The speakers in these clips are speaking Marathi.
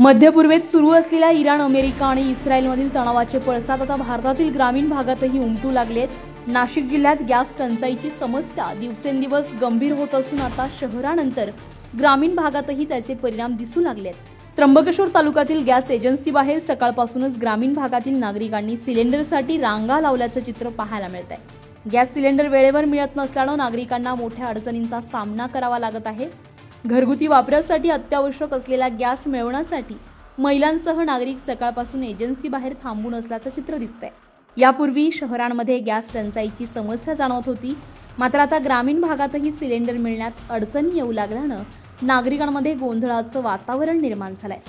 मध्य पूर्वेत सुरू असलेल्या इराण, अमेरिका आणि इस्रायलमधील तणावाचे पडसाद आता भारतातील ग्रामीण भागातही उमटू लागलेत. नाशिक जिल्ह्यात गॅस टंचाईची समस्या दिवसेंदिवस गंभीर होत असून आता शहरानंतर ग्रामीण भागातही त्याचे परिणाम दिसू लागलेत. त्र्यंबकेश्वर तालुक्यातील गॅस एजन्सी बाहेर सकाळपासूनच ग्रामीण भागातील नागरिकांनी सिलेंडरसाठी रांगा लावल्याचं चित्र पाहायला मिळतंय. गॅस सिलेंडर वेळेवर मिळत नसल्यानं नागरिकांना मोठ्या अडचणींचा सामना करावा लागत आहे. घरगुती वापरासाठी अत्यावश्यक असलेला गॅस मिळवण्यासाठी महिलांसह नागरिक सकाळपासून एजन्सी बाहेर थांबून असल्याचं चित्र दिसतंय. यापूर्वी शहरांमध्ये गॅस टंचाईची समस्या जाणवत होती, मात्र आता ग्रामीण भागातही सिलेंडर मिळण्यात अडचणी येऊ लागल्यानं नागरिकांमध्ये गोंधळाचं वातावरण निर्माण झालंय.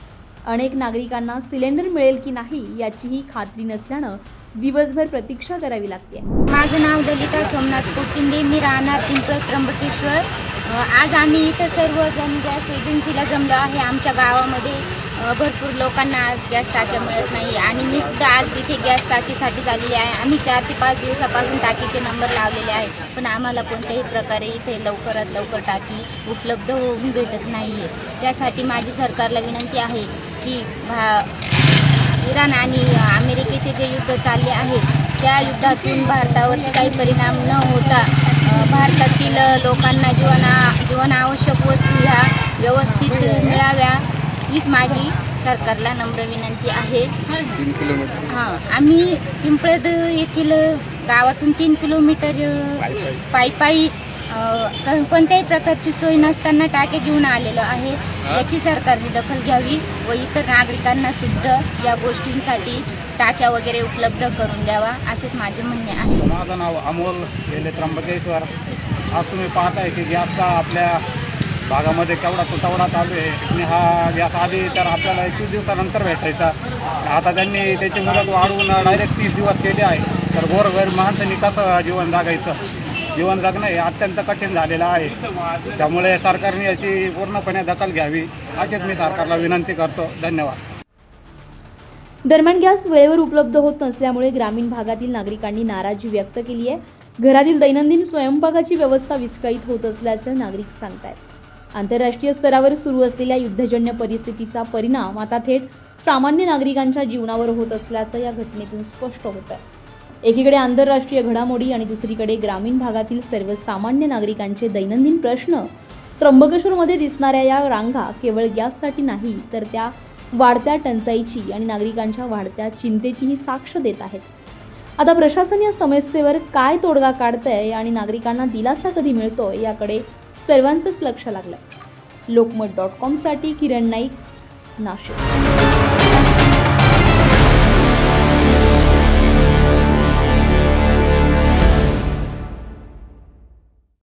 अनेक नागरिकांना सिलेंडर मिळेल की नाही याचीही खात्री नसल्यानं दिवसभर प्रतीक्षा करावी लागते. माझं नाव दलिता सोमनाथ कोकिंदे, मी राहणार पिंपळ त्र्यंबकेश्वर. आज आम्ही इथं सर्वजण गॅस एजन्सीला जमलो आहे. आमच्या गावामध्ये भरपूर लोकांना आज गॅस टाक्या मिळत नाही आणि मी सुद्धा आज इथे गॅस टाकीसाठी झालेली आहे. आम्ही 4 ते 5 दिवसापासून टाकीचे नंबर लावलेले आहे, पण आम्हाला कोणत्याही प्रकारे इथे लवकरात लवकर टाकी उपलब्ध होऊन भेटत नाही आहे. त्यासाठी माझी सरकारला विनंती आहे की इराण आणि अमेरिकेचे जे युद्ध चालले आहे त्या युद्धातून भारतावरती काही परिणाम न होता भारतातील लोकांना जीवनावश्यक वस्तू ह्या व्यवस्थित मिळाव्या हीच माझी सरकारला नम्र विनंती आहे. आम्ही पिंपळद येथील गावातून 3 किलोमीटर पायी कोणत्याही प्रकारची सोय नसताना टाके घेऊन आलेलो आहे. याची सरकारने दखल घ्यावी व इतर नागरिकांना सुद्धा या गोष्टींसाठी टाक्या वगैरे उपलब्ध करून द्यावा असेच माझे म्हणणे आहे. माझं नाव अमोल गेले त्र्यंबकेश्वर. आज तुम्ही पाहताय की गॅसचा आपल्या भागामध्ये केवढा तुटवडा चालू आहे आणि हा गॅस आधी तर आपल्याला 21 दिवसानंतर भेटायचा. आता त्यांनी त्याची मुदत वाढवून डायरेक्ट 30 दिवस केले आहे. तर गोरगरीब माणसांनी कसं जीवन जगणं हे अत्यंत कठीण झालेलं आहे. त्यामुळे सरकारने याची पूर्णपणे दखल घ्यावी अशीच मी सरकारला विनंती करतो. धन्यवाद. दरम्यान गॅस वेळेवर उपलब्ध होत नसल्यामुळे ग्रामीण भागातील नागरिकांनी नाराजी व्यक्त केली आहे. घरातील दैनंदिन स्वयंपाकाची व्यवस्था विस्कळीत होत असल्याचं नागरिक सांगतायत. आंतरराष्ट्रीय स्तरावर सुरू असलेल्या युद्धजन्य परिस्थितीचा परिणाम आता थेट सामान्य नागरिकांच्या जीवनावर होत असल्याचं या घटनेतून स्पष्ट होतं. एकीकडे आंतरराष्ट्रीय घडामोडी आणि दुसरीकडे ग्रामीण भागातील सर्वसामान्य नागरिकांचे दैनंदिन प्रश्न. त्र्यंबकेश्वरमध्ये दिसणाऱ्या या रांगा केवळ गॅससाठी नाही तर त्या वाढत्या टंचाईची आणि नागरिकांच्या वाढत्या चिंतेचीही साक्ष देत आहेत. आता प्रशासन या समस्येवर काय तोडगा काढतंय आणि नागरिकांना दिलासा कधी मिळतोय याकडे सर्वांचंच लक्ष लागलंय. लोकमत.com साठी किरण नाईक, नाशिक.